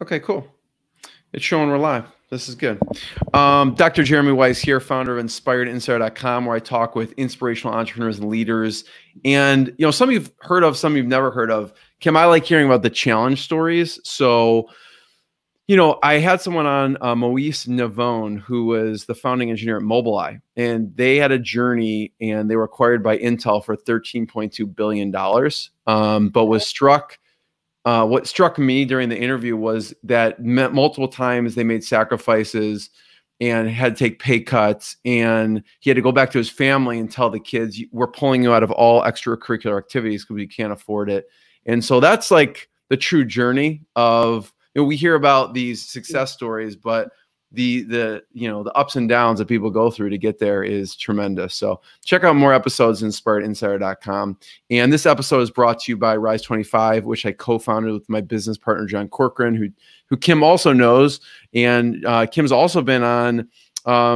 Okay, cool. It's showing we're live. This is good. Dr. Jeremy Weiss here, founder of InspiredInsider.com, where I talk with inspirational entrepreneurs and leaders. And, some you've heard of, some you've never heard of. Kim, I like hearing about the challenge stories. So, I had someone on, Moise Navone, who was the founding engineer at Mobileye, and they had a journey and they were acquired by Intel for $13.2 billion, but was struck. What struck me during the interview was that multiple times they made sacrifices and had to take pay cuts, and he had to go back to his family and tell the kids, we're pulling you out of all extracurricular activities because we can't afford it. And so that's like the true journey of, we hear about these success stories, but the ups and downs that people go through to get there is tremendous. So check out more episodes in InspiredInsider.com. And this episode is brought to you by Rise 25, which I co-founded with my business partner, John Corcoran, who Kim also knows. And Kim's also been on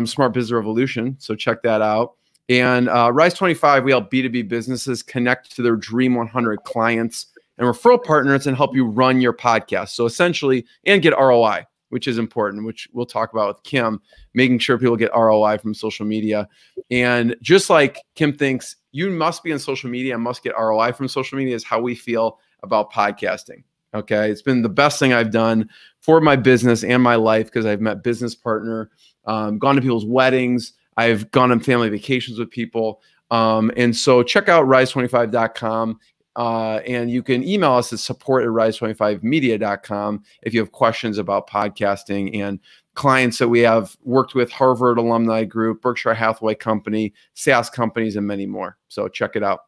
Smart Business Revolution. So check that out. And Rise 25, we help B2B businesses connect to their Dream 100 clients and referral partners and help you run your podcast. So essentially, and get ROI, which is important, which we'll talk about with Kim, making sure people get ROI from social media. And just like Kim thinks you must be on social media and must get ROI from social media, is how we feel about podcasting. Okay. It's been the best thing I've done for my business and my life, because I've met business partner, gone to people's weddings. I've gone on family vacations with people. And so check out rise25.com. And you can email us at support@rise25media.com if you have questions about podcasting, and clients that we have worked with, Harvard Alumni Group, Berkshire Hathaway Company, SaaS companies, and many more. So check it out.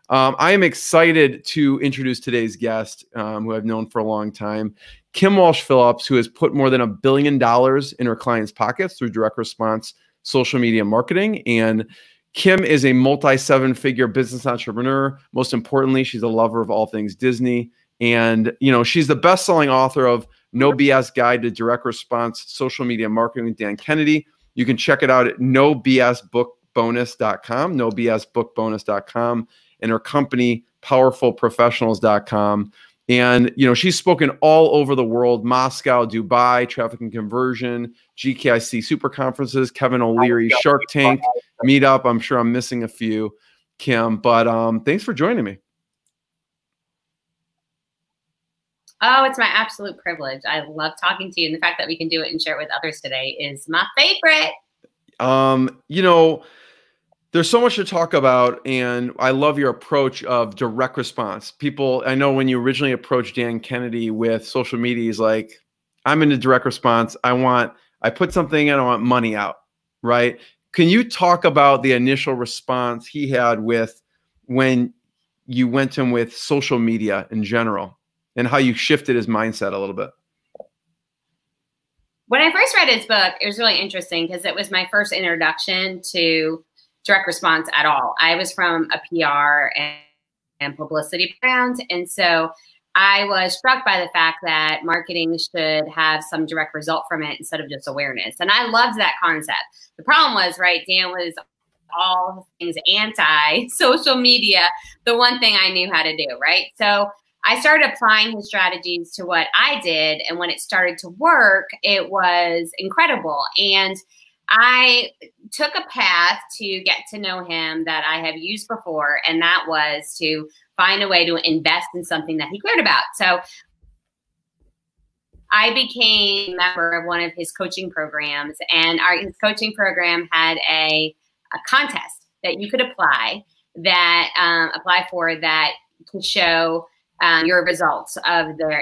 I am excited to introduce today's guest, who I've known for a long time, Kim Walsh Phillips, who has put more than $1 billion in her clients' pockets through direct response social media marketing. And Kim is a multi-seven-figure business entrepreneur. Most importantly, she's a lover of all things Disney. And, she's the best-selling author of No BS Guide to Direct Response Social Media Marketing with Dan Kennedy. You can check it out at nobsbookbonus.com, nobsbookbonus.com, and her company, powerfulprofessionals.com. And, she's spoken all over the world: Moscow, Dubai, Traffic and Conversion, GKIC super conferences, Kevin O'Leary, Shark Tank, Meetup. I'm sure I'm missing a few, Kim, but thanks for joining me. Oh, it's my absolute privilege. I love talking to you, and the fact that we can do it and share it with others today is my favorite. There's so much to talk about, and I love your approach of direct response. People, I know when you originally approached Dan Kennedy with social media, he's like, I'm into direct response. I put something in, I want money out, right? Can you talk about the initial response he had with when you went to him with social media in general, and how you shifted his mindset a little bit? When I first read his book, it was really interesting because it was my first introduction to direct response at all. I was from a PR and publicity background. And so I was struck by the fact that marketing should have some direct result from it instead of just awareness. And I loved that concept. The problem was, right, Dan was all things anti-social media, the one thing I knew how to do, right? So I started applying his strategies to what I did. And when it started to work, it was incredible. And I took a path to get to know him that I have used before, and that was to find a way to invest in something that he cared about. So I became a member of one of his coaching programs, and his coaching program had a contest that you could apply for that could show your results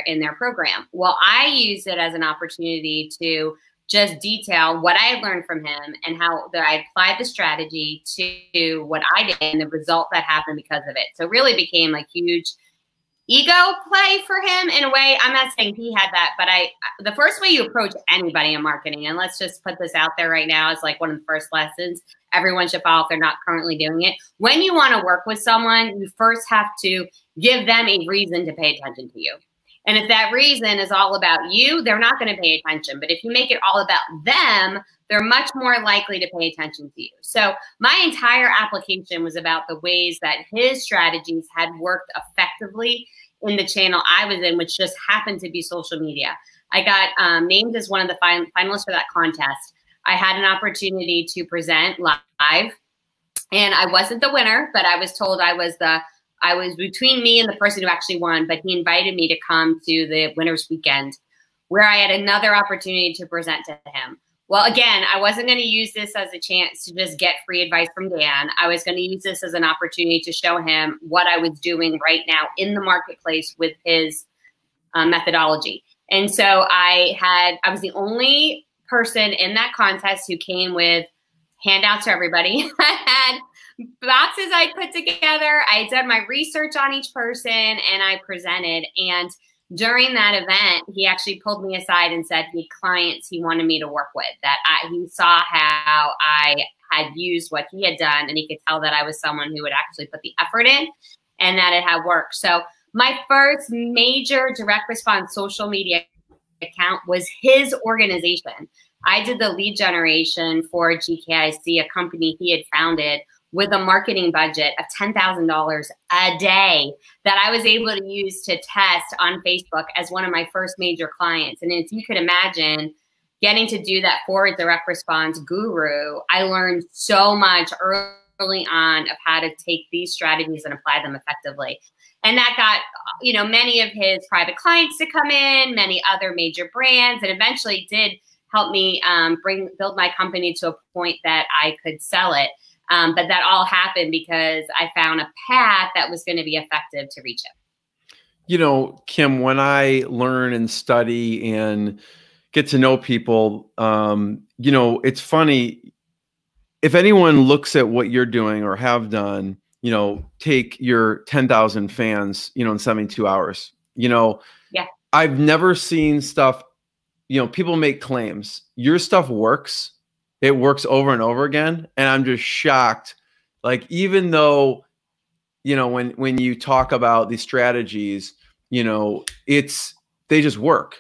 in their program. Well, I used it as an opportunity to just detail what I had learned from him and how I applied the strategy to what I did and the result that happened because of it. So it really became a huge ego play for him in a way. I'm not saying he had that, but the first way you approach anybody in marketing, and let's just put this out there right now, is like one of the first lessons everyone should follow if they're not currently doing it. When you want to work with someone, you first have to give them a reason to pay attention to you. And if that reason is all about you, they're not going to pay attention. But if you make it all about them, they're much more likely to pay attention to you. So my entire application was about the ways that his strategies had worked effectively in the channel I was in, which just happened to be social media. I got named as one of the finalists for that contest. I had an opportunity to present live, and I wasn't the winner, but I was told I was between me and the person who actually won, but he invited me to come to the winner's weekend where I had another opportunity to present to him. Well, again, I wasn't going to use this as a chance to just get free advice from Dan. I was going to use this as an opportunity to show him what I was doing right now in the marketplace with his methodology. And so I was the only person in that contest who came with handouts to everybody. I had boxes I put together. I did my research on each person, and I presented. And during that event, he actually pulled me aside and said he had clients he wanted me to work with, that he saw how I had used what he had done, and he could tell that I was someone who would actually put the effort in and that it had worked. So my first major direct response social media account was his organization. I did the lead generation for GKIC, a company he had founded, with a marketing budget of $10,000 a day that I was able to use to test on Facebook as one of my first major clients. And if you could imagine getting to do that for a direct response guru, I learned so much early on of how to take these strategies and apply them effectively. And that got, many of his private clients to come in, many other major brands, and eventually did help me build my company to a point that I could sell it. But that all happened because I found a path that was going to be effective to reach it. Kim, when I learn and study and get to know people, it's funny. If anyone looks at what you're doing or have done, take your 10,000 fans, in 72 hours, yeah. I've never seen stuff, people make claims. Your stuff works. It works over and over again. And I'm just shocked. Like, even though, when you talk about these strategies, they just work,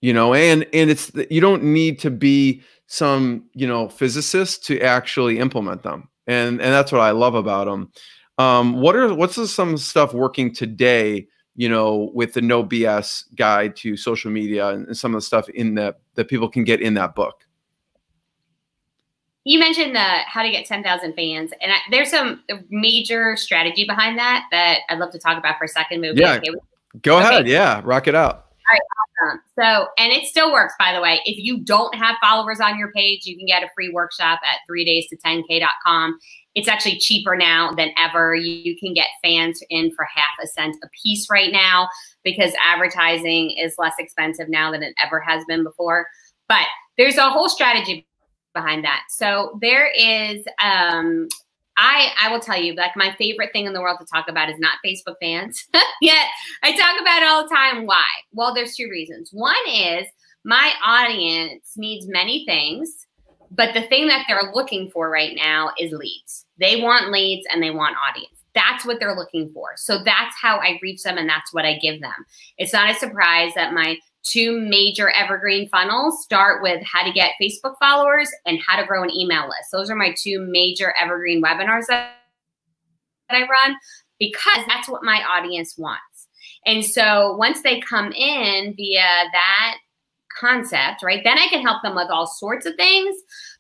and it's, you don't need to be some, physicist to actually implement them. And that's what I love about them. What's some stuff working today, with the No BS guide to social media and some of the stuff in that people can get in that book? You mentioned how to get 10,000 fans, and there's some major strategy behind that I'd love to talk about for a second. Yeah, okay go ahead. Yeah, rock it out. All right, awesome. So, and it still works, by the way. If you don't have followers on your page, you can get a free workshop at 3daysto10k.com. It's actually cheaper now than ever. You can get fans in for half a cent a piece right now because advertising is less expensive now than it ever has been before. But there's a whole strategy behind that. So there is, I will tell you, like, my favorite thing in the world to talk about is not Facebook fans. Yet I talk about it all the time. Why? Well, there's two reasons. One is my audience needs many things, but the thing that they're looking for right now is leads. They want leads and they want audience. That's what they're looking for. So that's how I reach them, and that's what I give them. It's not a surprise that my two major evergreen funnels start with how to get Facebook followers and how to grow an email list. Those are my two major evergreen webinars that I run because that's what my audience wants. And so once they come in via that concept, right, then I can help them with all sorts of things,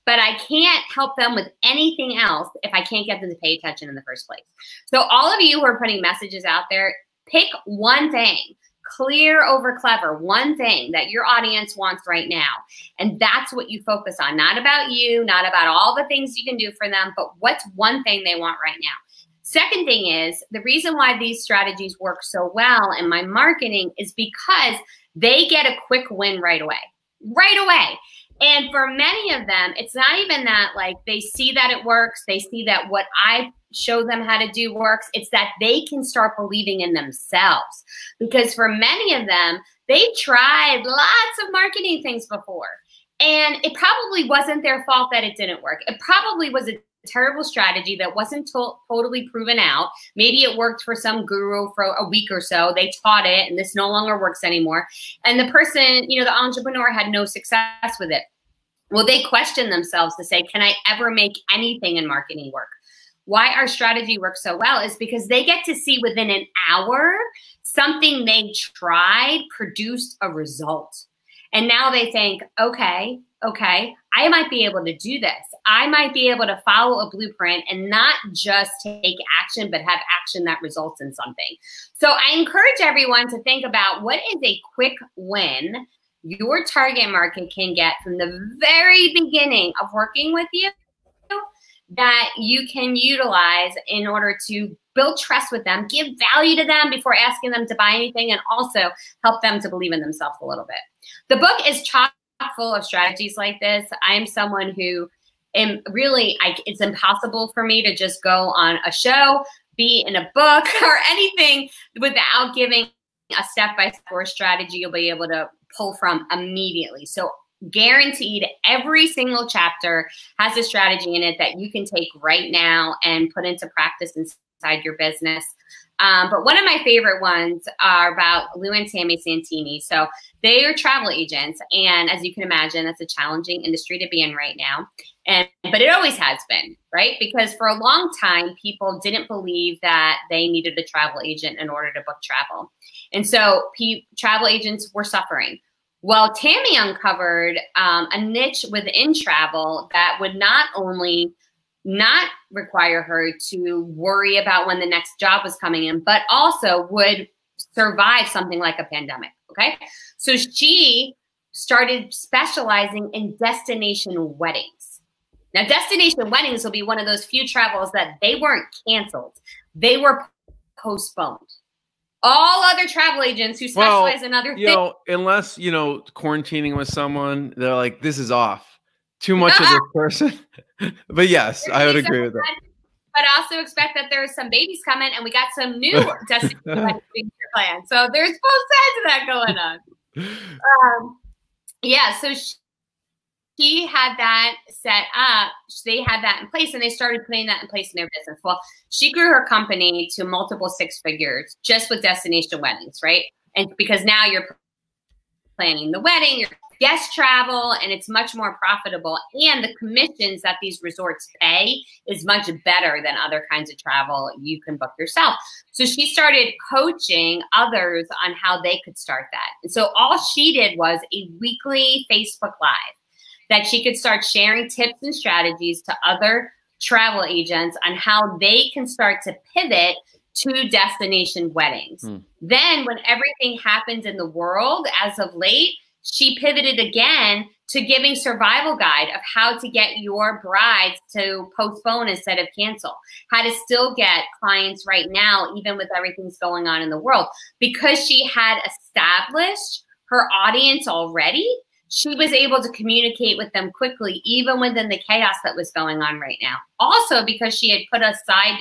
but I can't help them with anything else if I can't get them to pay attention in the first place. So all of you who are putting messages out there, pick one thing. Clear over clever, one thing that your audience wants right now. And that's what you focus on. Not about you, not about all the things you can do for them, but what's one thing they want right now. Second thing is, the reason why these strategies work so well in my marketing is because they get a quick win right away. Right away. And for many of them, it's not even that, like, they see that it works. They see that what I show them how to do works. It's that they can start believing in themselves. Because for many of them, they tried lots of marketing things before. And it probably wasn't their fault that it didn't work. It probably was a terrible strategy that wasn't totally proven out. Maybe it worked for some guru for a week or so. They taught it and this no longer works anymore. And the person, the entrepreneur had no success with it. Well, they questioned themselves to say, can I ever make anything in marketing work? Why our strategy works so well is because they get to see within an hour something they tried produced a result. And now they think, okay, I might be able to do this. I might be able to follow a blueprint and not just take action, but have action that results in something. So I encourage everyone to think about what is a quick win your target market can get from the very beginning of working with you that you can utilize in order to build trust with them, give value to them before asking them to buy anything, and also help them to believe in themselves a little bit. The book is chock full of strategies like this. I am someone who am really, it's impossible for me to just go on a show, be in a book or anything without giving a step-by-step or strategy you'll be able to pull from immediately. So guaranteed, every single chapter has a strategy in it that you can take right now and put into practice inside your business. But one of my favorite ones are about Lou and Tammy Santini. So they are travel agents. And as you can imagine, that's a challenging industry to be in right now. But it always has been, right? Because for a long time, people didn't believe that they needed a travel agent in order to book travel. And so travel agents were suffering. Well, Tammy uncovered a niche within travel that would not only not require her to worry about when the next job was coming in, but also would survive something like a pandemic, okay? So she started specializing in destination weddings. Now, destination weddings will be one of those few travels that they weren't canceled. They were postponed. All other travel agents who specialize in other things. Unless, quarantining with someone, they're like, this is off. Too much of this person. But yes, I would agree with that. But also expect that there's some babies coming and we got some new destination weddings planned. So there's both sides of that going on. So she had that set up. They had that in place and they started putting that in place in their business. Well, she grew her company to multiple six figures just with destination weddings, right? And because now you're planning the wedding, your guest travel, and it's much more profitable. And the commissions that these resorts pay is much better than other kinds of travel you can book yourself. So she started coaching others on how they could start that. And so all she did was a weekly Facebook Live that she could start sharing tips and strategies to other travel agents on how they can start to pivot to destination weddings. Then when everything happened in the world as of late, she pivoted again to giving survival guide of how to get your brides to postpone instead of cancel, how to still get clients right now, even with everything's going on in the world. Because she had established her audience already, she was able to communicate with them quickly, even within the chaos that was going on right now. Also, because she had put a side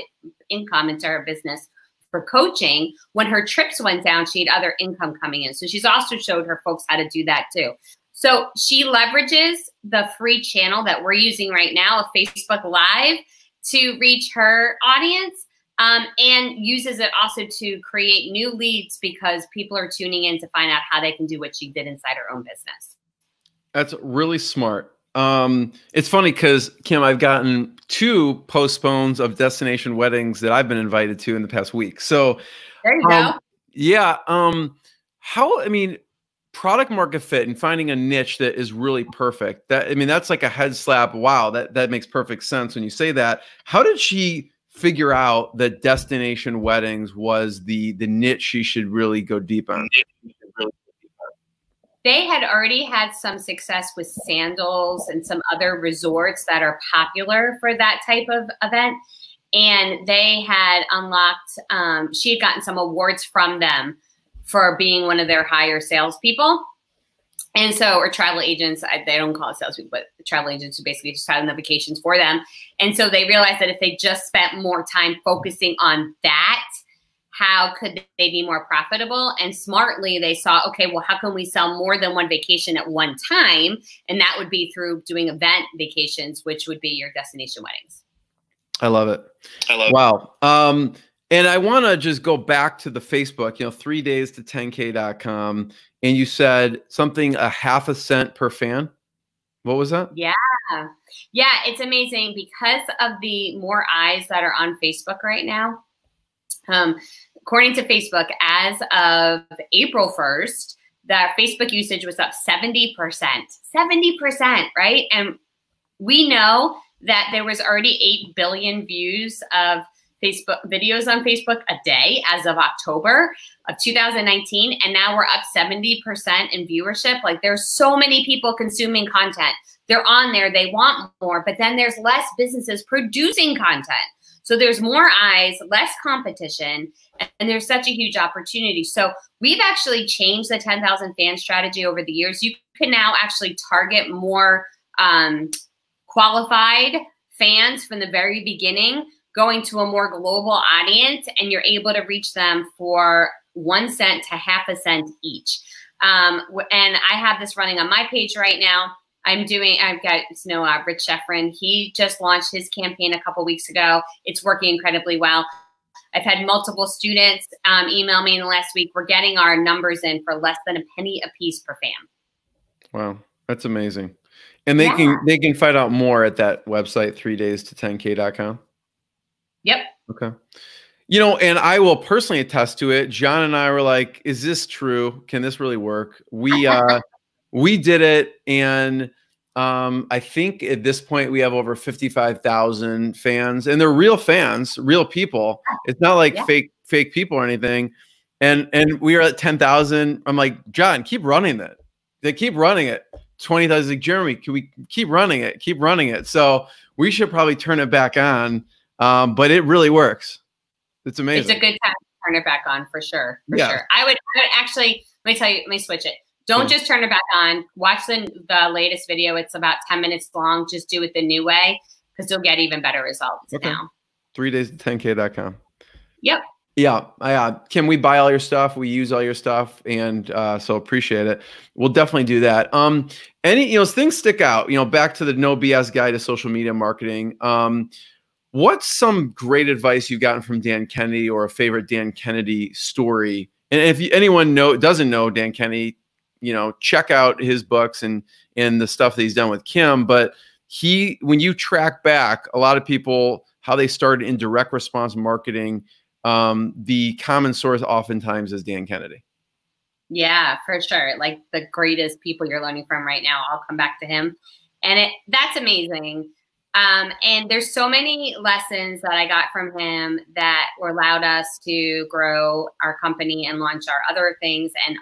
income into her business for coaching, when her trips went down, she had other income coming in. So she's also showed her folks how to do that too. So she leverages the free channel that we're using right now, a Facebook Live, to reach her audience, and uses it also to create new leads because people are tuning in to find out how they can do what she did inside her own business. That's really smart. It's funny because, Kim, I've gotten 2 postpones of destination weddings that I've been invited to in the past week. So there you go. Yeah. Product market fit and finding a niche that is really perfect. That's like a head slap. Wow. That makes perfect sense when you say that. How did she figure out that destination weddings was the niche she should really go deep on? They had already had some success with sandals and some other resorts that are popular for that type of event. And they had unlocked, she had gotten some awards from them for being one of their higher salespeople. And so, or travel agents, they don't call it salespeople, but travel agents who basically just had the vacations for them. And so they realized that if they just spent more time focusing on that, how could they be more profitable? And smartly, they saw, okay, well, how can we sell more than one vacation at one time? And that would be through doing event vacations, which would be your destination weddings. I love it. Wow. And I want to just go back to the Facebook, 3days to 10K.com. And you said something, a half a cent per fan. What was that? Yeah. Yeah. It's amazing because of the more eyes that are on Facebook right now. According to Facebook, as of April 1st, the Facebook usage was up 70%, 70%, right? And we know that there was already 8 billion views of Facebook videos on Facebook a day as of October of 2019. And now we're up 70% in viewership. Like, there's so many people consuming content. They're on there, they want more, but then there's less businesses producing content. So there's more eyes, less competition, and there's such a huge opportunity. So we've actually changed the 10,000 fan strategy over the years. You can now actually target more qualified fans from the very beginning, going to a more global audience, and you're able to reach them for 1 cent to half a cent each. And I have this running on my page right now. I've got Rich Sheffrin. He just launched his campaign a couple weeks ago. It's working incredibly well. I've had multiple students email me in the last week. We're getting our numbers in for less than a penny a piece per fan. Wow, that's amazing. And they can find out more at that website, 3daysto10k.com. Yep. Okay. You know, and I will personally attest to it. John and I were like, is this true? Can this really work? We did it, and I think at this point we have over 55,000 fans, and they're real fans, real people. It's not like fake people or anything. And we are at 10,000. I'm like, John, keep running it. They keep running it. 20,000. Like, Jeremy, can we keep running it? Keep running it. So we should probably turn it back on. But it really works. It's amazing. It's a good time to turn it back on for sure. For sure. I would actually, let me tell you, let me switch it. Don't just turn it back on. Watch the latest video. It's about 10 minutes long. Just do it the new way, because you'll get even better results now. 3daysto10k.com. Yep. Yeah. Kim, we buy all your stuff. We use all your stuff. And so appreciate it. We'll definitely do that. Things stick out, back to the no BS guide to social media marketing. What's some great advice you've gotten from Dan Kennedy, or a favorite Dan Kennedy story? And if anyone doesn't know Dan Kennedy, check out his books and the stuff that he's done with Kim. But when you track back, a lot of people, how they started in direct response marketing, the common source oftentimes is Dan Kennedy. Yeah, for sure. Like, the greatest people you're learning from right now, I'll come back to him. And that's amazing. And there's so many lessons that I got from him that allowed us to grow our company and launch our other things, and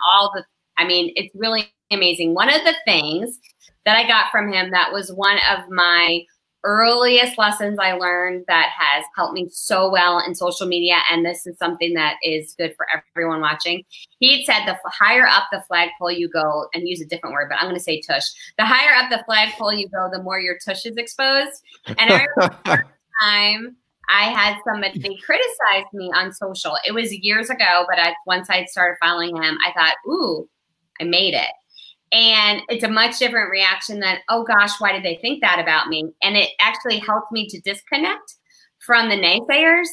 it's really amazing. One of the things that I got from him that was one of my earliest lessons I learned that has helped me so well in social media, and this is something that is good for everyone watching. He said, the higher up the flagpole you go, and use a different word, but I'm going to say tush. The higher up the flagpole you go, the more your tush is exposed. And I remember the first time I had somebody, they criticized me on social. It was years ago, but once I started following him, I thought, ooh, I made it. And it's a much different reaction than, oh gosh, why did they think that about me? And it actually helped me to disconnect from the naysayers.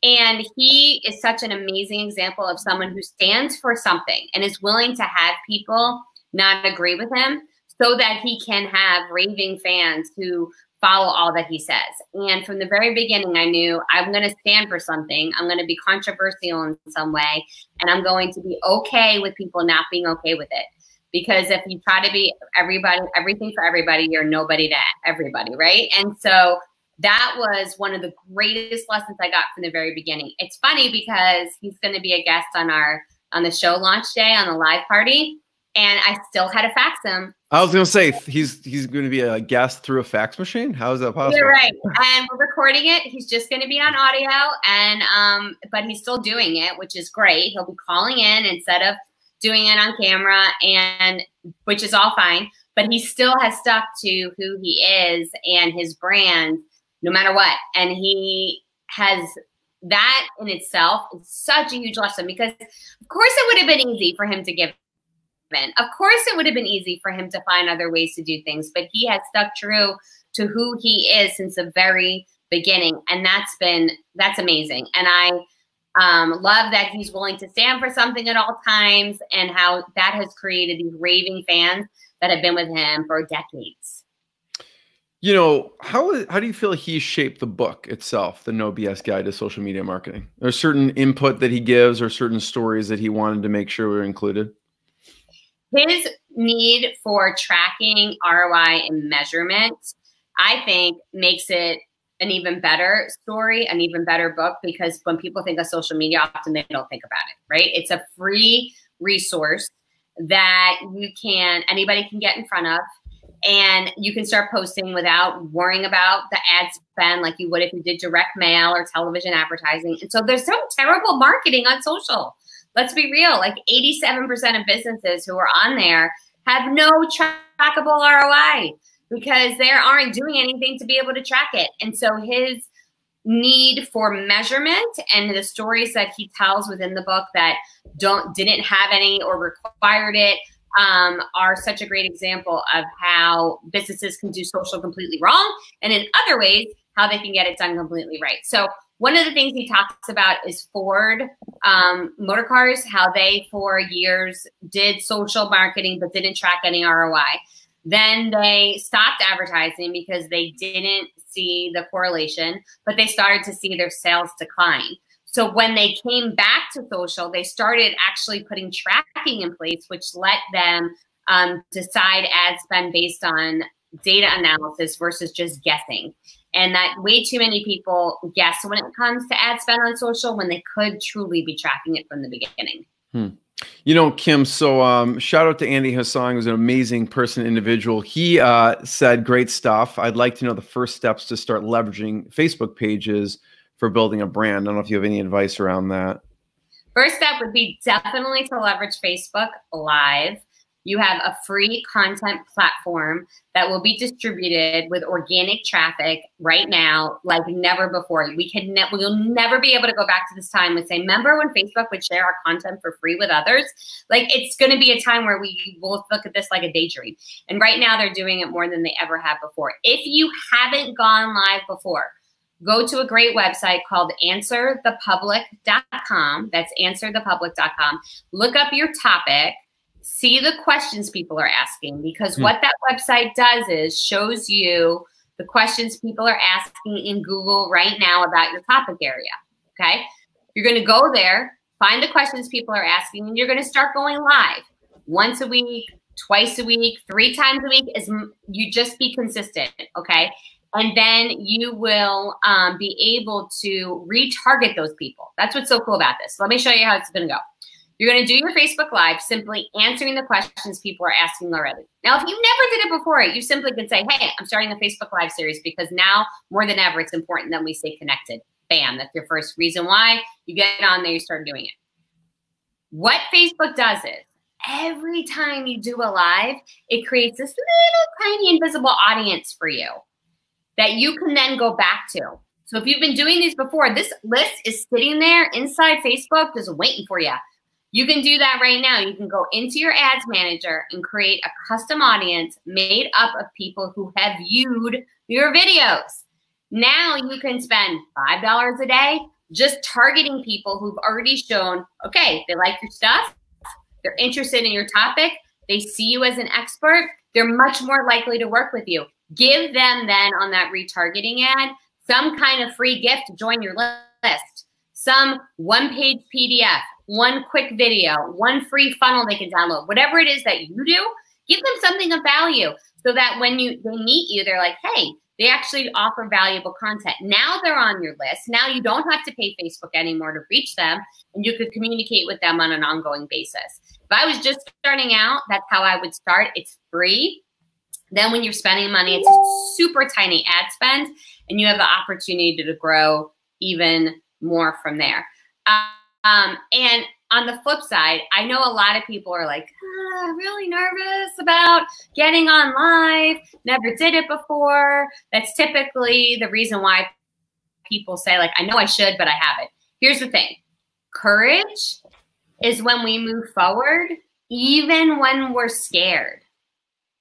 And he is such an amazing example of someone who stands for something and is willing to have people not agree with him, so that he can have raving fans who follow all that he says. And from the very beginning, I knew I'm going to stand for something. I'm going to be controversial in some way, and I'm going to be okay with people not being okay with it. Because if you try to be everything for everybody, you're nobody to everybody, right? And so that was one of the greatest lessons I got from the very beginning. It's funny because he's going to be a guest on the show launch day, on the live party, and I still had to fax him. I was going to say, he's going to be a guest through a fax machine? How is that possible? You're right. And we're recording it. He's just going to be on audio, and but he's still doing it, which is great. He'll be calling in instead of doing it on camera, and which is all fine, but he still has stuck to who he is and his brand no matter what. And he has that in itself is such a huge lesson, because of course it would have been easy for him to give in. Of course it would have been easy for him to find other ways to do things, but he has stuck true to who he is since the very beginning. And that's amazing. And I love that he's willing to stand for something at all times, and how that has created these raving fans that have been with him for decades. How do you feel he shaped the book itself, the No BS Guide to Social Media Marketing? There's certain input that he gives, or certain stories that he wanted to make sure were included? his need for tracking ROI and measurement, I think, makes it an even better story, an even better book, because when people think of social media, often they don't think about it, right? It's a free resource that anybody can get in front of, and you can start posting without worrying about the ad spend like you would if you did direct mail or television advertising. And so there's some terrible marketing on social. Let's be real, like 87% of businesses who are on there have no trackable ROI because they aren't doing anything to be able to track it. And so his need for measurement and the stories that he tells within the book that didn't have any or required it are such a great example of how businesses can do social completely wrong, and in other ways, how they can get it done completely right. So one of the things he talks about is Ford Motor Cars, how they for years did social marketing but didn't track any ROI. Then they stopped advertising because they didn't see the correlation, but they started to see their sales decline. So when they came back to social, they started actually putting tracking in place, which let them decide ad spend based on data analysis versus just guessing. And that way too many people guess when it comes to ad spend on social when they could truly be tracking it from the beginning. You know, Kim, so shout out to Andy Hassan, who's an amazing person, individual. He said great stuff. I'd like to know the first steps to start leveraging Facebook pages for building a brand. I don't know if you have any advice around that. First step would be definitely to leverage Facebook Live. You have a free content platform that will be distributed with organic traffic right now like never before. We'll never be able to go back to this time and say, remember when Facebook would share our content for free with others? Like, it's going to be a time where we will look at this like a daydream. And right now they're doing it more than they ever have before. If you haven't gone live before, go to a great website called answerthepublic.com. That's answerthepublic.com. Look up your topic. See the questions people are asking, because what that website does is shows you the questions people are asking in Google right now about your topic area, okay? You're going to go there, find the questions people are asking, and you're going to start going live once a week, twice a week, 3 times a week. You just be consistent, okay? And then you will be able to retarget those people. That's what's so cool about this. Let me show you how it's going to go. You're going to do your Facebook Live, simply answering the questions people are asking already. Now, if you never did it before, you simply can say, hey, I'm starting a Facebook Live series because now more than ever, it's important that we stay connected. Bam, that's your first reason why. You get on there, you start doing it. What Facebook does is every time you do a live, it creates this little tiny invisible audience for you that you can then go back to. So if you've been doing these before, this list is sitting there inside Facebook just waiting for you. You can do that right now. You can go into your ads manager and create a custom audience made up of people who have viewed your videos. Now you can spend $5 a day just targeting people who've already shown, okay, they like your stuff, they're interested in your topic, they see you as an expert, they're much more likely to work with you. Give them then on that retargeting ad some kind of free gift to join your list. Some one-page PDF, one quick video, one free funnel they can download. Whatever it is that you do, give them something of value so that when they meet you, they're like, hey, they actually offer valuable content. Now they're on your list. Now you don't have to pay Facebook anymore to reach them, and you could communicate with them on an ongoing basis. If I was just starting out, that's how I would start. It's free. Then when you're spending money, it's a super tiny ad spend, and you have the opportunity to grow even more from there. And on the flip side, I know a lot of people are like, really nervous about getting on live, never did it before. That's typically the reason why people say, like, I know I should, but I haven't. Here's the thing. Courage is when we move forward, even when we're scared.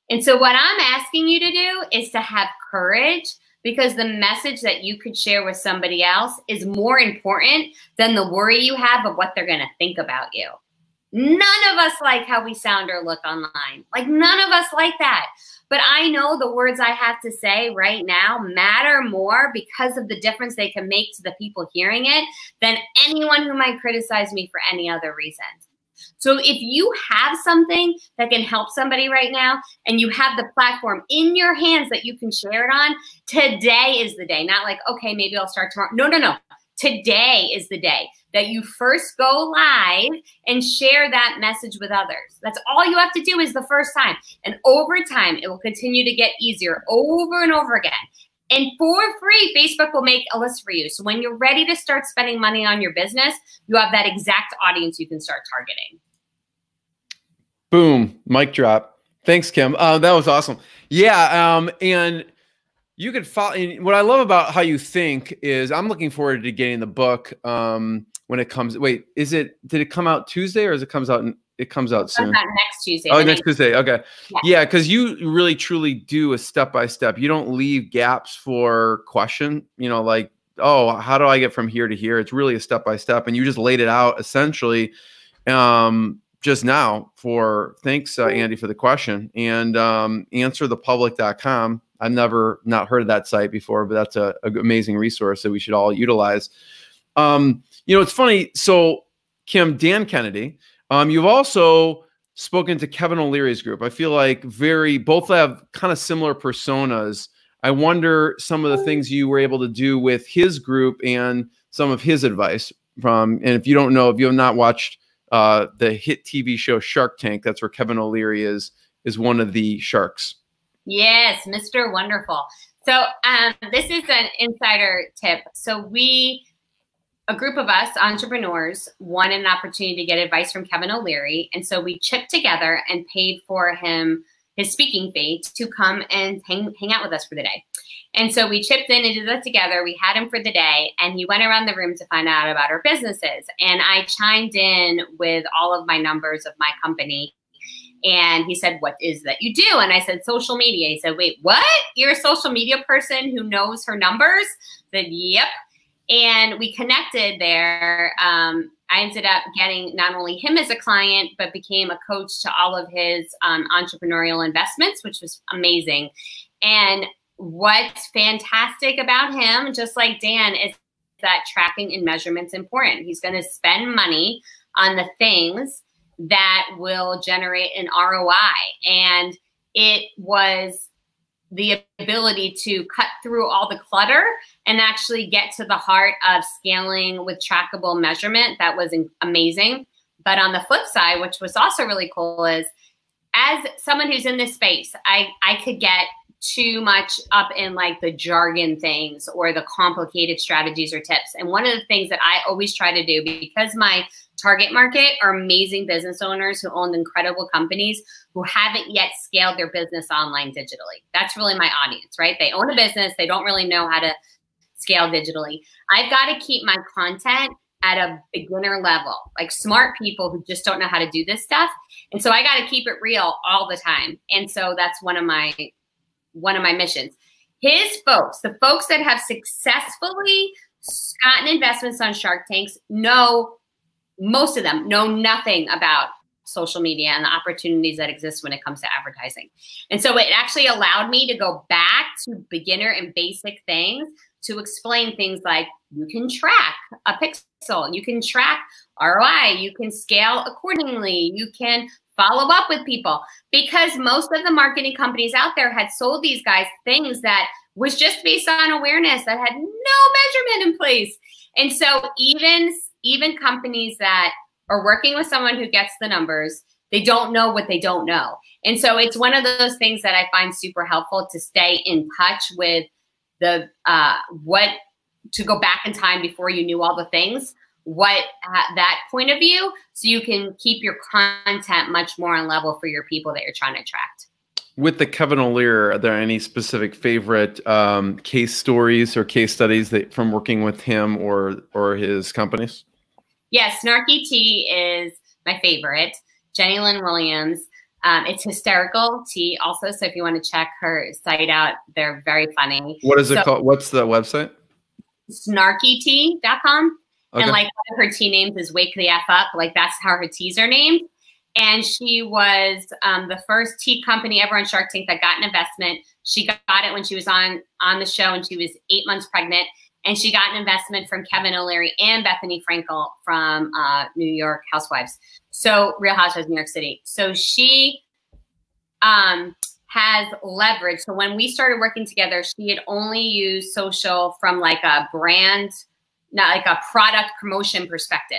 And so what I'm asking you to do is to have courage, because the message that you could share with somebody else is more important than the worry you have of what they're going to think about you. None of us like how we sound or look online. Like, none of us like that. But I know the words I have to say right now matter more because of the difference they can make to the people hearing it than anyone who might criticize me for any other reason. So if you have something that can help somebody right now and you have the platform in your hands that you can share it on, today is the day. Not like, okay, maybe I'll start tomorrow. No, no, no. Today is the day that you first go live and share that message with others. That's all you have to do is the first time. And over time, it will continue to get easier over and over again. And for free, Facebook will make a list for you. So when you're ready to start spending money on your business, you have that exact audience you can start targeting. Boom, mic drop. Thanks, Kim. That was awesome. Yeah, and you could follow. What I love about how you think is, I'm looking forward to getting the book when it comes. Wait, did it come out Tuesday or it comes out soon? It comes out next Tuesday. Oh, next Tuesday. Okay. Yeah, because you really truly do a step-by-step. You don't leave gaps for question, like, oh, how do I get from here to here? It's really a step-by-step. And you just laid it out essentially just now thanks, Andy, for the question. And answerthepublic.com. I've never not heard of that site before, but that's an amazing resource that we should all utilize. It's funny. So Kim, Dan Kennedy, you've also spoken to Kevin O'Leary's group. I feel like both have kind of similar personas. I wonder some of the things you were able to do with his group and some of his advice and if you don't know, if you have not watched the hit TV show Shark Tank, that's where Kevin O'Leary is one of the sharks. Yes, Mr. Wonderful. So this is an insider tip. So a group of us entrepreneurs wanted an opportunity to get advice from Kevin O'Leary. And so we chipped together and paid for him his speaking fee to come and hang out with us for the day. And so we chipped in and did that together. We had him for the day and he went around the room to find out about our businesses. And I chimed in with all of my numbers of my company. And he said, what is that you do? And I said, social media. He said, wait, what? You're a social media person who knows her numbers? I said, yep. And we connected there. I ended up getting not only him as a client, but became a coach to all of his entrepreneurial investments, which was amazing. And what's fantastic about him, just like Dan, is that tracking and measurement's important. He's going to spend money on the things that will generate an ROI. And it was the ability to cut through all the clutter and actually get to the heart of scaling with trackable measurement. That was amazing. But on the flip side, which was also really cool, is as someone who's in this space, I could get too much up in like the jargon things or the complicated strategies or tips. And one of the things that I always try to do, because my target market are amazing business owners who own incredible companies who haven't yet scaled their business online digitally. That's really my audience, right? They own a business. They don't really know how to scale digitally. I've got to keep my content at a beginner level, like smart people who just don't know how to do this stuff. And so I got to keep it real all the time. And so that's one of my missions. His folks, the folks that have successfully gotten investments on Shark Tanks, most of them know nothing about social media and the opportunities that exist when it comes to advertising. And so it actually allowed me to go back to beginner and basic things to explain things like you can track a pixel, you can track ROI, you can scale accordingly, you can follow up with people, because most of the marketing companies out there had sold these guys things that was just based on awareness that had no measurement in place. And so even companies that are working with someone who gets the numbers, they don't know what they don't know. And so it's one of those things that I find super helpful to stay in touch with the to go back in time before you knew all the things, that point of view, so you can keep your content much more on level for your people that you're trying to attract. With the Kevin O'Leary, are there any specific favorite case stories or case studies from working with him or his companies? Yes, Snarky Tea is my favorite. Jenny Lynn Williams. It's Hysterical Tea also. So if you want to check her site out, they're very funny. What is it called? What's the website? Snarkytea.com. Okay. And like one of her tea names is Wake the F Up. Like that's how her teas are named. And she was the first tea company ever on Shark Tank that got an investment. She got it when she was on the show and she was 8 months pregnant. And she got an investment from Kevin O'Leary and Bethany Frankel from New York Housewives. So Real Housewives of New York City. So she has leverage. So when we started working together, she had only used social from like a brand, not like a product promotion perspective.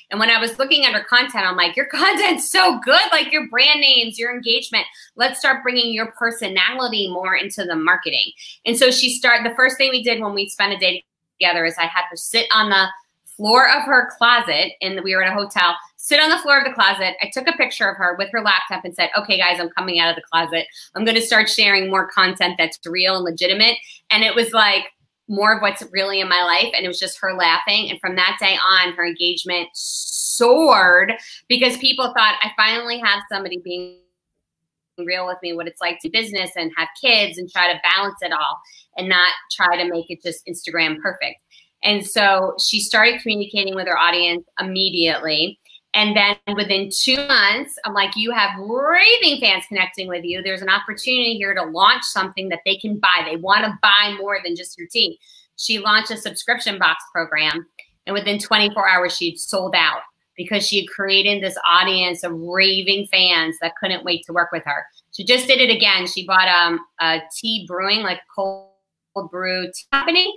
And when I was looking at her content, I'm like, your content's so good, like your brand names, your engagement. Let's start bringing your personality more into the marketing. And so she started, the first thing we did when we spent a day together is I had her sit on the floor of her closet, and we were in a hotel, sit on the floor of the closet. I took a picture of her with her laptop and said, okay, guys, I'm coming out of the closet. I'm going to start sharing more content that's real and legitimate. And it was like more of what's really in my life. And it was just her laughing. And from that day on, her engagement soared because people thought, I finally have somebody being real with me, what it's like to do business and have kids and try to balance it all and not try to make it just Instagram perfect. And so she started communicating with her audience immediately. And then within 2 months, I'm like, you have raving fans connecting with you. There's an opportunity here to launch something that they can buy. They want to buy more than just your team. She launched a subscription box program. And within 24 hours, she'd sold out because she had created this audience of raving fans that couldn't wait to work with her. She just did it again. She bought a tea brewing, like a cold brew tea company.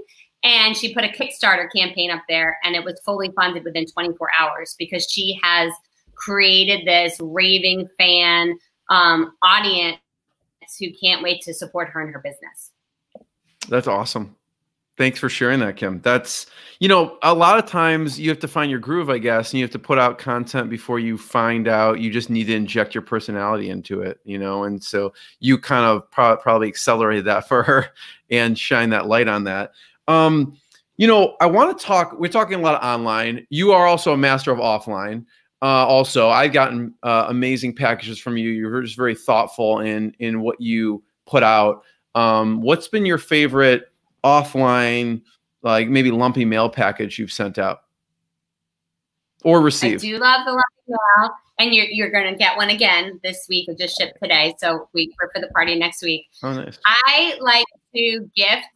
And she put a Kickstarter campaign up there, and it was fully funded within 24 hours because she has created this raving fan audience who can't wait to support her in her business. That's awesome. Thanks for sharing that, Kim. That's, you know, a lot of times you have to find your groove, I guess, and you have to put out content before you find out. You just need to inject your personality into it, you know, and so you kind of probably accelerated that for her and shine that light on that. You know, I want to talk, we're talking a lot of online. You are also a master of offline. Also, I've gotten amazing packages from you. You're just very thoughtful in what you put out. What's been your favorite offline, like maybe lumpy mail package you've sent out or received? I do love the lumpy mail, and you're going to get one again this week. It just shipped today, so we're for the party next week. Oh, nice. I like to gift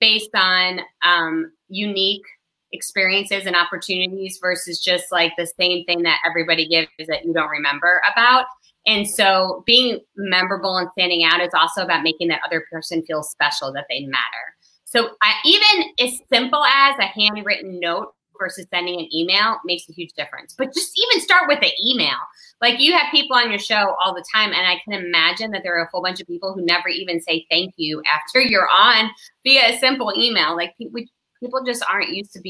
based on unique experiences and opportunities versus just like the same thing that everybody gives that you don't remember about. And so being memorable and standing out is also about making that other person feel special, that they matter. So even as simple as a handwritten note versus sending an email makes a huge difference. But just even start with the email. Like you have people on your show all the time, and I can imagine that there are a whole bunch of people who never even say thank you after you're on via a simple email. Like people just aren't used to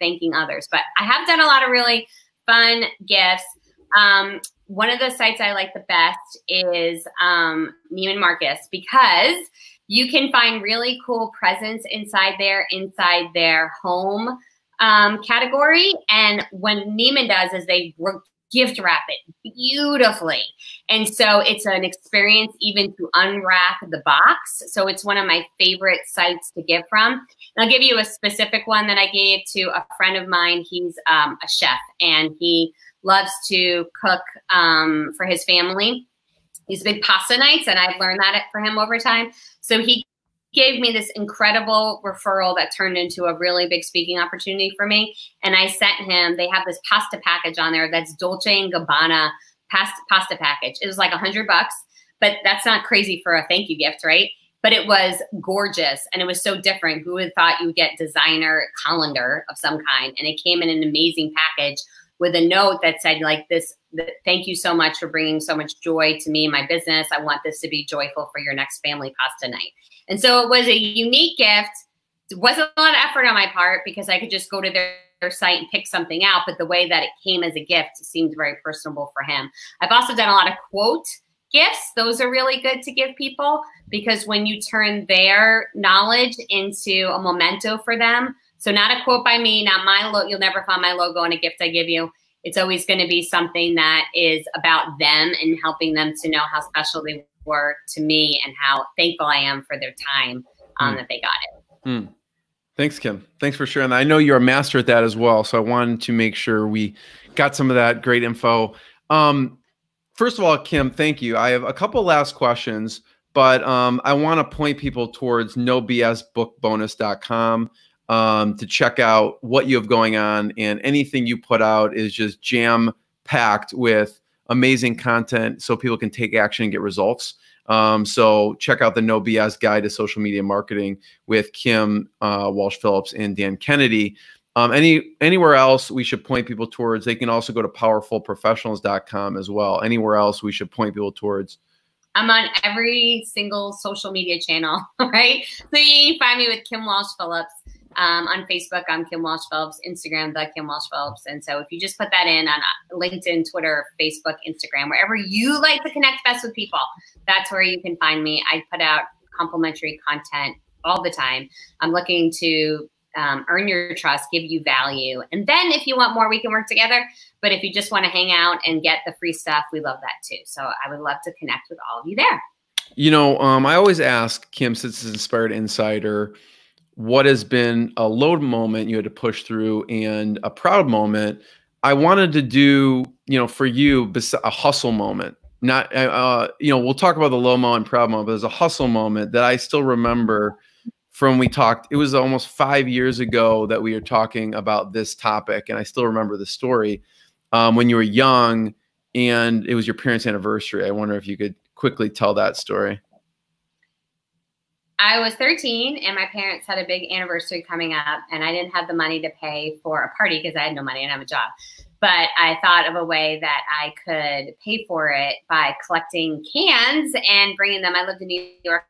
thanking others. But I have done a lot of really fun gifts. One of the sites I like the best is Neiman Marcus, because you can find really cool presents inside their home category. And when Neiman does is they gift wrap it beautifully. And so it's an experience even to unwrap the box. So it's one of my favorite sites to give from. And I'll give you a specific one that I gave to a friend of mine. He's a chef, and he loves to cook for his family. He's big pasta nights, and I've learned that for him over time. So he gave me this incredible referral that turned into a really big speaking opportunity for me. And I sent him, they have this pasta package on there that's Dolce & Gabbana pasta package. It was like $100, but that's not crazy for a thank you gift, right? But it was gorgeous, and it was so different. Who would have thought you would get designer colander of some kind? And it came in an amazing package with a note that said like this, thank you so much for bringing so much joy to me and my business. I want this to be joyful for your next family pasta night. And so it was a unique gift. It wasn't a lot of effort on my part because I could just go to their site and pick something out. But the way that it came as a gift seemed very personable for him. I've also done a lot of quote gifts. Those are really good to give people because when you turn their knowledge into a memento for them, so not a quote by me, not my logo. You'll never find my logo on a gift I give you. It's always going to be something that is about them and helping them to know how special they were to me and how thankful I am for their time that they got it. Thanks, Kim. Thanks for sharing that. I know you're a master at that as well, so I wanted to make sure we got some of that great info. First of all, Kim, thank you. I have a couple last questions, but I want to point people towards nobsbookbonus.com. to check out what you have going on, and anything you put out is just jam packed with amazing content so people can take action and get results. So check out the No BS Guide to Social Media Marketing with Kim Walsh Phillips and Dan Kennedy. Anywhere else we should point people towards? They can also go to powerfulprofessionals.com as well. Anywhere else we should point people towards? I'm on every single social media channel, right? So you can find me with Kim Walsh Phillips. On Facebook, I'm Kim Walsh Phillips. Instagram, the Kim Walsh Phillips. And so if you just put that in on LinkedIn, Twitter, Facebook, Instagram, wherever you like to connect best with people, that's where you can find me. I put out complimentary content all the time. I'm looking to earn your trust, give you value. And then if you want more, we can work together. But if you just want to hang out and get the free stuff, we love that too. So I would love to connect with all of you there. You know, I always ask Kim, since it's Inspired Insider, what has been a low moment you had to push through and a proud moment. I wanted to do, you know, for you, a hustle moment. Not, you know, we'll talk about the low moment and proud moment, but there's a hustle moment that I still remember from we talked. It was almost 5 years ago that we were talking about this topic, and I still remember the story when you were young and it was your parents' anniversary. I wonder if you could quickly tell that story. I was 13 and my parents had a big anniversary coming up, and I didn't have the money to pay for a party because I had no money and I have a job. But I thought of a way that I could pay for it by collecting cans and bringing them. I lived in New York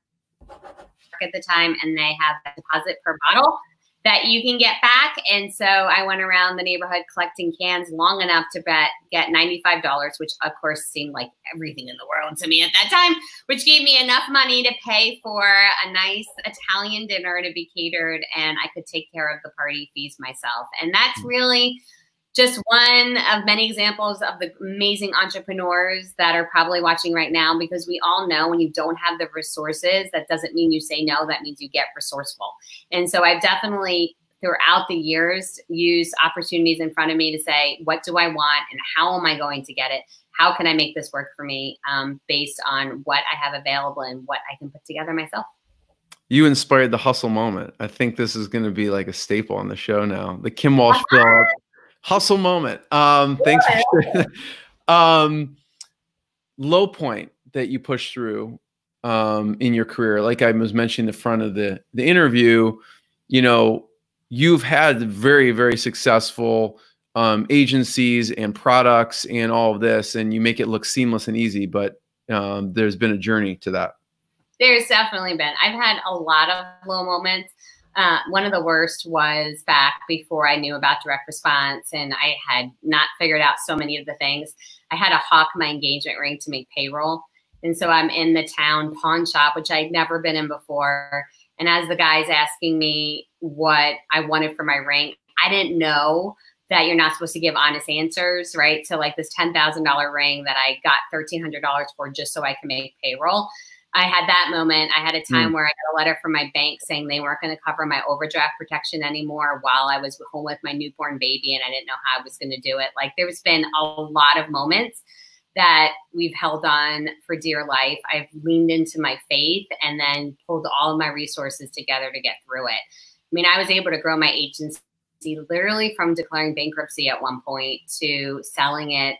at the time, and they have a deposit per bottle that you can get back. And so I went around the neighborhood collecting cans long enough to get $95, which of course seemed like everything in the world to me at that time, which gave me enough money to pay for a nice Italian dinner to be catered, and I could take care of the party fees myself. And that's really just one of many examples of the amazing entrepreneurs that are probably watching right now, because we all know when you don't have the resources, that doesn't mean you say no, that means you get resourceful. And so I've definitely throughout the years used opportunities in front of me to say, what do I want and how am I going to get it? How can I make this work for me based on what I have available and what I can put together myself? You inspired the hustle moment. I think this is going to be like a staple on the show now. The Kim Walsh Phillips hustle moment. Thanks for sharing. Low point that you pushed through in your career. Like I was mentioning in the front of the interview, you know, you've had very, very successful agencies and products and all of this, and you make it look seamless and easy, but there's been a journey to that. There's definitely been. I've had a lot of low moments. One of the worst was back before I knew about direct response and I had not figured out so many of the things. I had to hawk my engagement ring to make payroll. And so I'm in the town pawn shop, which I'd never been in before. And as the guy's asking me what I wanted for my ring, I didn't know that you're not supposed to give honest answers, right? So like this $10,000 ring that I got $1,300 for just so I can make payroll. I had that moment. I had a time where I got a letter from my bank saying they weren't going to cover my overdraft protection anymore while I was home with my newborn baby, and I didn't know how I was going to do it. Like there's been a lot of moments that we've held on for dear life. I've leaned into my faith and then pulled all of my resources together to get through it. I mean, I was able to grow my agency literally from declaring bankruptcy at one point to selling it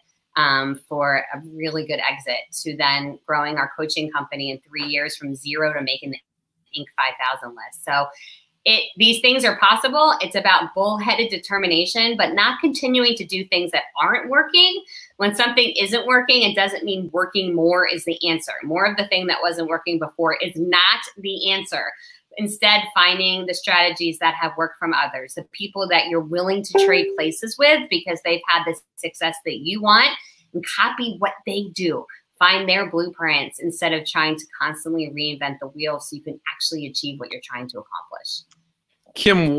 for a really good exit, to then growing our coaching company in 3 years from zero to making the Inc. 5,000 list. So these things are possible. It's about bullheaded determination, but not continuing to do things that aren't working. When something isn't working, it doesn't mean working more is the answer. More of the thing that wasn't working before is not the answer. Instead, finding the strategies that have worked from others, the people that you're willing to trade places with because they've had the success that you want, and copy what they do. Find their blueprints instead of trying to constantly reinvent the wheel so you can actually achieve what you're trying to accomplish. Kim,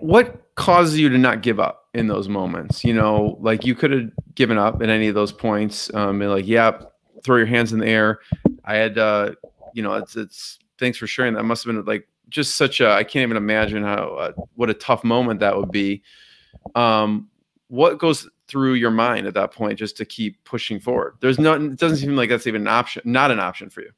what causes you to not give up in those moments? You know, like you could have given up at any of those points and like, yeah, throw your hands in the air. I had, you know, it's thanks for sharing. That must have been like just such a, I can't even imagine how, what a tough moment that would be. What goes through your mind at that point just to keep pushing forward? There's no, it doesn't seem like that's even an option, not an option for you.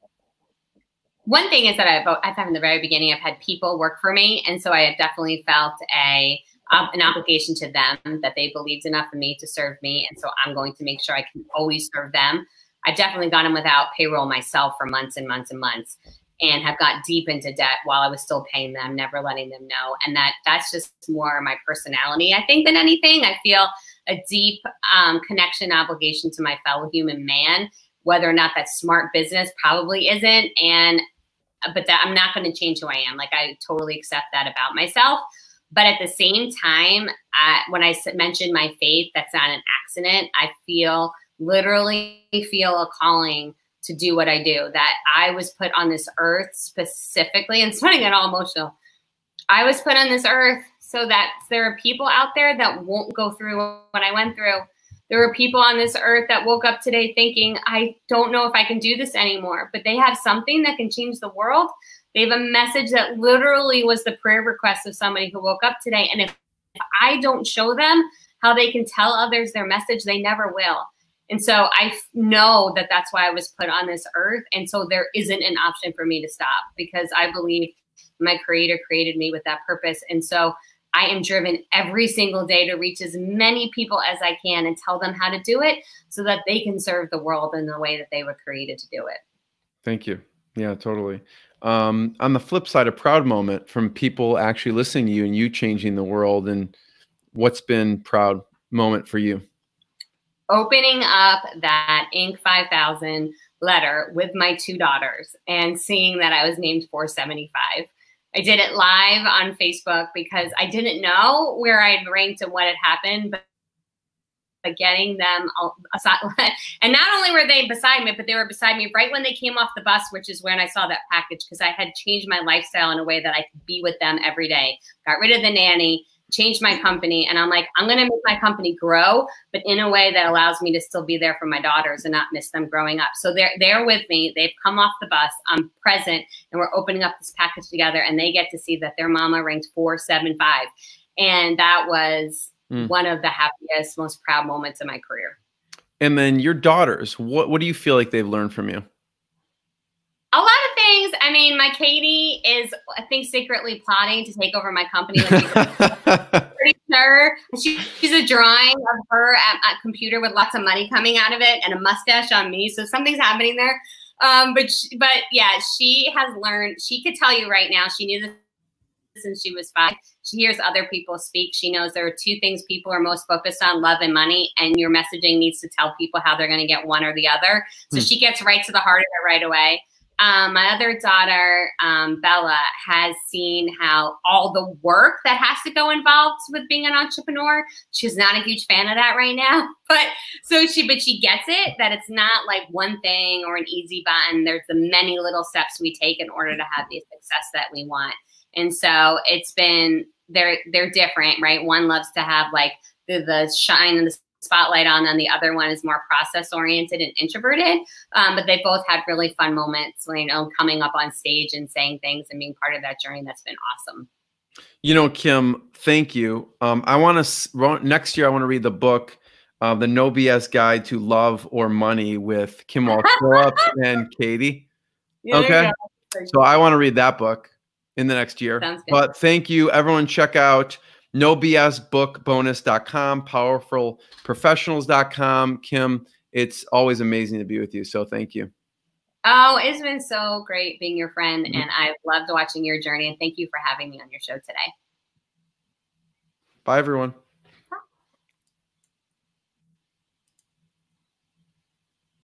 one thing is that I've had in the very beginning, I've had people work for me. And so I have definitely felt an obligation to them that they believed enough in me to serve me. And so I'm going to make sure I can always serve them. I've definitely gotten without payroll myself for months and months and months, and have got deep into debt while I was still paying them, never letting them know. And that's just more my personality, I think, than anything. I feel a deep connection, obligation to my fellow human man. Whether or not that's smart business probably isn't. But that I'm not going to change who I am. Like, I totally accept that about myself. But at the same time, when I mentioned my faith, that's not an accident. I literally feel a calling to do what I do, that I was put on this earth specifically, and starting to get all emotional. I was put on this earth so that there are people out there that won't go through what I went through. There are people on this earth that woke up today thinking, I don't know if I can do this anymore, but they have something that can change the world. They have a message that literally was the prayer request of somebody who woke up today. And if I don't show them how they can tell others their message, they never will. And so I know that that's why I was put on this earth. And so there isn't an option for me to stop, because I believe my creator created me with that purpose. And so I am driven every single day to reach as many people as I can and tell them how to do it so that they can serve the world in the way that they were created to do it. Thank you. Yeah, totally. On the flip side, a proud moment from people actually listening to you and you changing the world. And what's been proud moment for you? Opening up that Inc. 5000 letter with my 2 daughters and seeing that I was named 475. I did it live on Facebook because I didn't know where I'd ranked and what had happened, but getting them all aside, and not only were they beside me, but they were beside me right when they came off the bus, which is when I saw that package, because I had changed my lifestyle in a way that I could be with them every day. Got rid of the nanny, changed my company, and I'm like, I'm going to make my company grow, but in a way that allows me to still be there for my daughters and not miss them growing up. So they're with me. They've come off the bus. I'm present, and we're opening up this package together, and they get to see that their mama ranked 475. And that was one of the happiest, most proud moments of my career. And then your daughters, what do you feel like they've learned from you? A lot of things. I mean, my Katie is, I think, secretly plotting to take over my company. When she's pretty sure. She's a drawing of her at a computer with lots of money coming out of it and a mustache on me. So something's happening there. But yeah, she has learned. She could tell you right now. She knew this since she was 5. She hears other people speak. She knows there are 2 things people are most focused on: love and money. And your messaging needs to tell people how they're going to get one or the other. So she gets right to the heart of it right away. My other daughter, Bella, has seen how all the work that has to go involved with being an entrepreneur. She's not a huge fan of that right now, but she gets it, that it's not like one thing or an easy button. There's the many little steps we take in order to have the success that we want. And so it's been, they're different, right? One loves to have like the shine and the spotlight on, and the other one is more process oriented and introverted. But they both had really fun moments, you know, coming up on stage and saying things and being part of that journey. That's been awesome. You know, Kim, thank you. I want to, next year, I want to read the book, The No BS Guide to Love or Money with Kim Walsh Phillips and Katie. Yeah, okay. So I want to read that book in the next year. But thank you, everyone. Check out nobsbookbonus.com, powerfulprofessionals.com. Kim, it's always amazing to be with you. So thank you. Oh, it's been so great being your friend, and I've loved watching your journey, and thank you for having me on your show today. Bye, everyone.